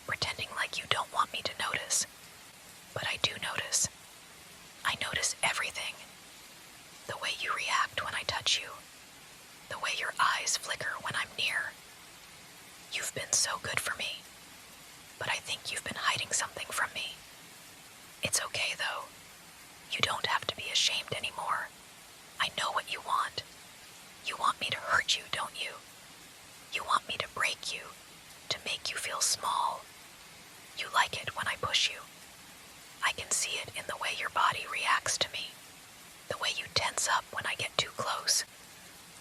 pretending like you don't want me to notice. But I do notice. I notice everything. The way you react when I touch you. The way your eyes flicker when I'm near. You've been so good for me. But I think you've been hiding something from me. It's okay, though. You don't have to be ashamed anymore. I know what you want. You want me to hurt you, don't you? You want me to break you, to make you feel small. You like it when I push you. I can see it in the way your body reacts to me, the way you tense up when I get too close,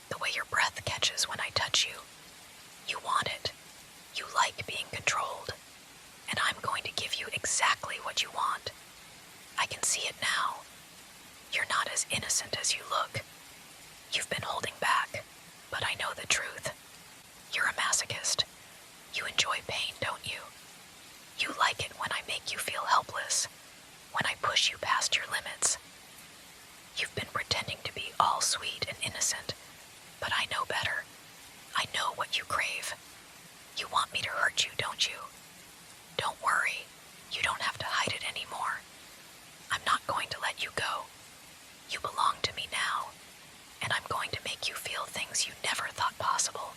the way your breath catches when I touch you. You want it. You like being controlled, and I'm going to give you exactly what you want. I can see it now. You're not as innocent as you look. You've been holding back, but I know the truth. You're a masochist. You enjoy pain, don't you? You like it when I make you feel helpless, when I push you past your limits. You've been pretending to be all sweet and innocent, but I know better. I know what you crave. You want me to hurt you, don't you? Don't worry. You don't have to hide it anymore. I'm not going to let you go. You belong to me now, and I'm going to make you feel things you never thought possible.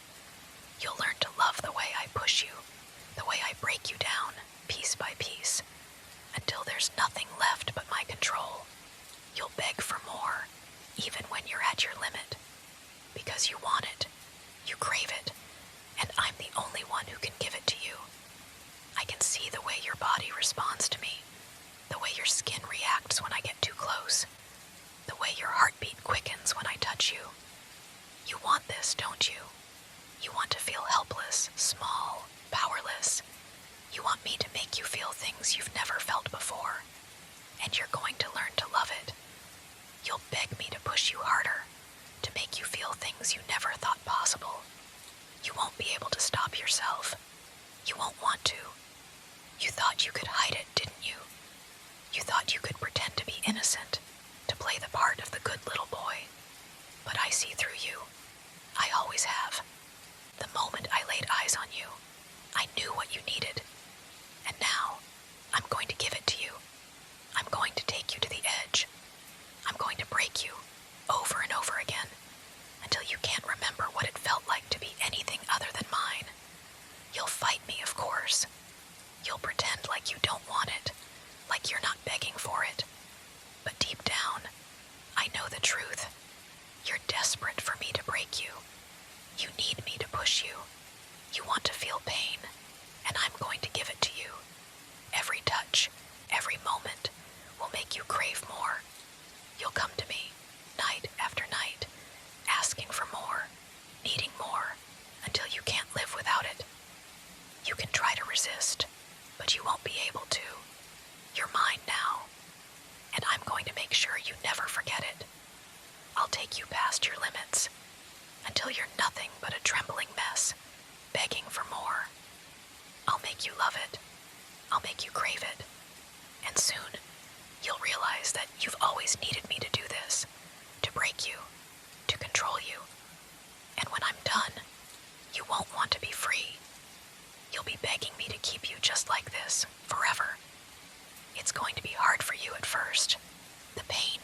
You'll learn to love the way I push you, the way I break you down, piece by piece, until there's nothing left but my control. You'll beg for more, even when you're at your limit, because you want it, you crave it, and I'm the only one who can give it to you. I can see the way your body responds to me, the way your skin reacts when I get too close, the way your heartbeat quickens when I touch you. You want this, don't you? You want to feel helpless, small, powerless. You want me to make you feel things you've never felt before, and you're going to learn to love it. You'll beg me to push you harder, to make you feel things you never thought possible. You won't be able to stop yourself. You won't want to. You thought you could hide it, didn't you? You thought you could pretend to be innocent, to play the part of the good little boy. But I see through you. I always have. The moment I laid eyes on you, I knew what you needed. And now, I'm going to give it to you. I'm going to take you to the edge. I'm going to break you, over and over again, until you can't remember what it felt like to be anything other than mine. You'll fight me, of course. You'll pretend like you don't want it, like you're not begging for it. But deep down, I know the truth. You're desperate for me to break you. You need me to push you. You want to feel pain, and I'm going to give it to you. Every touch, every moment will make you crave more. You'll come to me, night after night, asking for more, needing more, until you can't live without it. You can try to resist, but you won't be able to. You're mine now, and I'm going to make sure you never forget it. I'll take you past your limits, until you're nothing but a trembling mess, begging for more. I'll make you love it. I'll make you crave it. And soon, you'll realize that you've always needed me to do this, to break you, to control you. And when I'm done, you won't want to be free. You'll be begging me to keep you just like this, forever. It's going to be hard for you at first. The pain,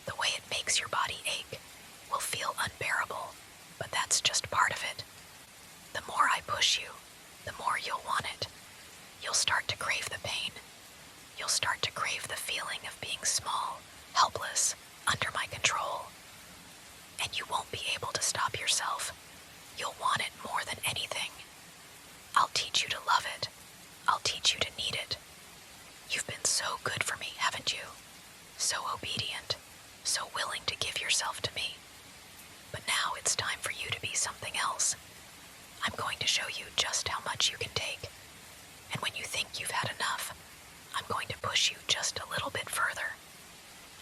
the way it makes your body ache, will feel unbearable, but that's just part of it. The more I push you, the more you'll want it. You'll start to crave the pain. You'll start to crave the feeling of being small, helpless, under my control. And you won't be able to stop yourself. You'll want it more than anything. I'll teach you to love it. I'll teach you to need it. You've been so good for me, haven't you? So obedient, so willing to give yourself to me. But now it's time for you to be something else. I'm going to show you just how much you can take. And when you think you've had enough, I'm going to push you just a little bit further.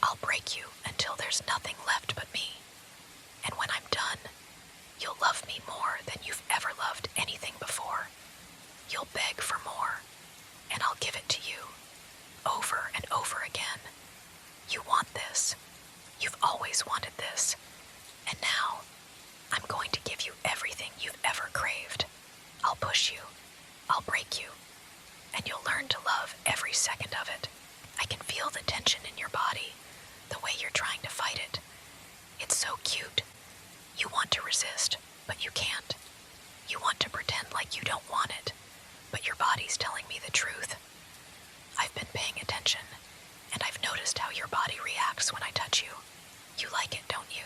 I'll break you until there's nothing left but me. And when I'm done, you'll love me more than you've ever loved anything before. You'll beg for more, and I'll give it to you, over and over again. You want this. You've always wanted this. And now, I'm going to give you everything you've ever craved. I'll push you. I'll break you. and you'll learn to love every second of it. I can feel the tension in your body, the way you're trying to fight it. It's so cute. You want to resist, but you can't. You want to pretend like you don't want it, but your body's telling me the truth. I've been paying attention, and I've noticed how your body reacts when I touch you. You like it, don't you?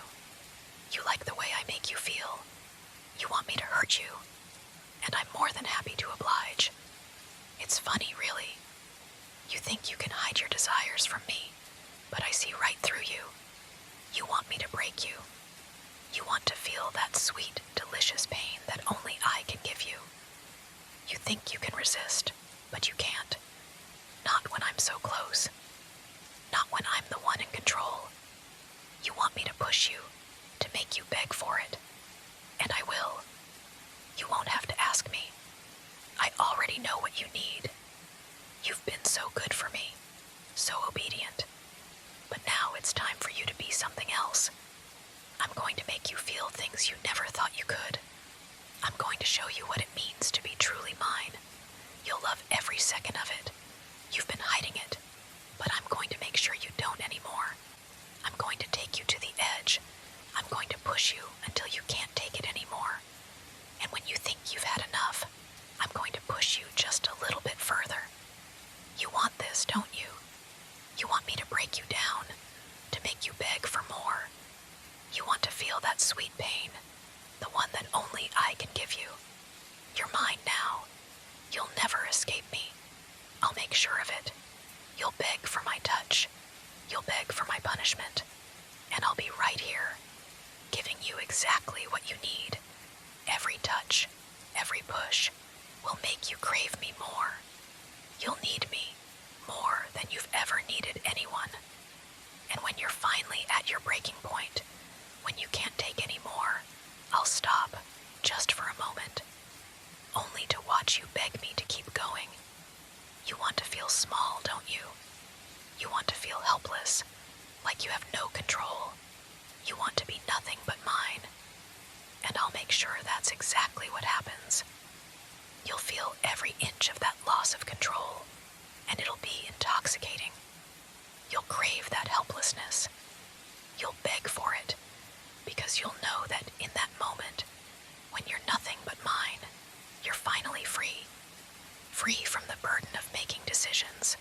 You like the way I make you feel. You want me to hurt you, and I'm more than happy to oblige. It's funny, really. You think you can hide your desires from me, but I see right through you. You want me to break you. You want to feel that sweet, delicious pain that only I can give you. You think you can resist, but you can't. Not when I'm so close. Not when I'm the one in control. You want me to push you, to make you beg for it. And I will. You won't have to ask me. I already know what you need. You've been so good for me, so obedient. But now it's time for you to be something else. I'm going to make you feel things you never thought you could. I'm going to show you what it means to be truly mine. You'll love every second of it. You've been hiding it, but I'm going to make sure you don't anymore. I'm going to take you to the edge. I'm going to push you until you can't take it anymore. And when you think you've had enough, I'm going to push you just a little bit further. You want this, don't you? You want me to break you down, to make you beg for more. You want to feel that sweet pain, the one that only I can give you. You're mine now. You'll never escape me. I'll make sure of it. You'll beg for my touch. You'll beg for my punishment. And I'll be right here, giving you exactly what you need. Every touch, every push will make you crave me more. You'll need me more than you've ever needed anyone. And when you're finally at your breaking point, when you can't take any more, I'll stop, just for a moment, only to watch you beg me to keep going. You want to feel small, don't you? You want to feel helpless, like you have no control. You want to be nothing but mine. And I'll make sure that's exactly what happens. You'll feel every inch of that loss of control, and it'll be intoxicating. You'll crave that helplessness. You'll beg for it, because you'll know that in that moment, when you're nothing but mine, you're finally free. Free from the burden of making decisions.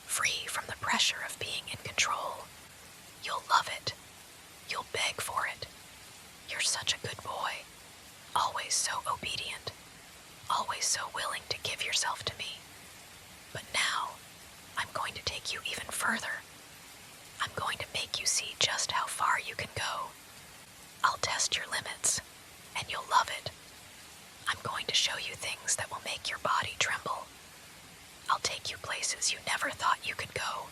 Free from the pressure of being in control. You'll love it. You'll beg for it. You're such a good boy. Always so obedient. Always so willing to give yourself to me. But now, I'm going to take you even further. I'm going to make you see just how far you can go. I'll test your limits, and you'll love it. I'm going to show you things that will make your body tremble. I'll take you places you never thought you could go,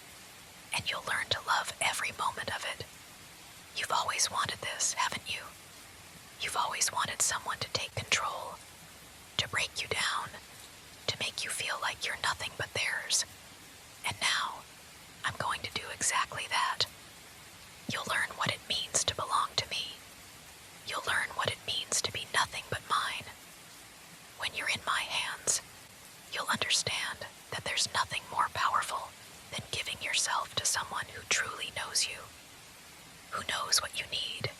and you'll learn to love every moment of it. You've always wanted this, haven't you? You've always wanted someone to take control, to break you down, to make you feel like you're nothing but theirs. And now, I'm going to do exactly that. You'll learn what it means to belong to me. You'll learn what it means to be nothing but mine. When you're in my hands, you'll understand that there's nothing more powerful than giving yourself to someone who truly knows you, who knows what you need,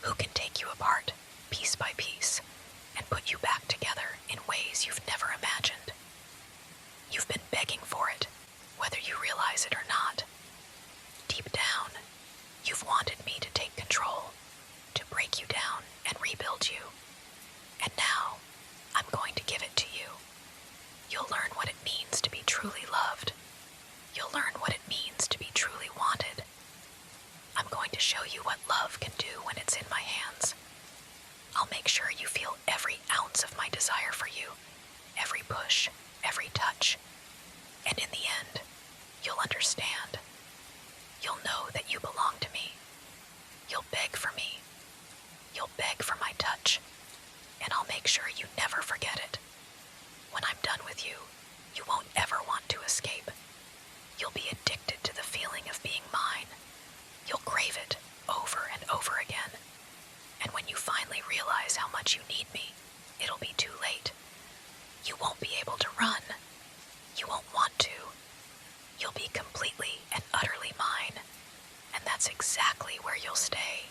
who can take you apart piece by piece and put you back together in ways you've never imagined. You've been begging for it, whether you realize it or not. Deep down, you've wanted me to take control, to break you down and rebuild you. And now, I'm going to give it to you. You'll learn what it means to be truly loved. You'll learn what it means to be truly wanted. I'm going to show you what love can do when it's in my hands. I'll make sure you feel every ounce of my desire for you, every push, every touch. And in the end, you'll understand. You'll know that you belong to me. You'll beg for me. You'll beg for my touch. And I'll make sure you never forget it. When I'm done with you, you won't ever want to escape. You'll be addicted to the feeling of being mine. You'll crave it over and over again. And when you finally realize how much you need me, it'll be too late. You won't be able to run. You'll be completely and utterly mine, and that's exactly where you'll stay.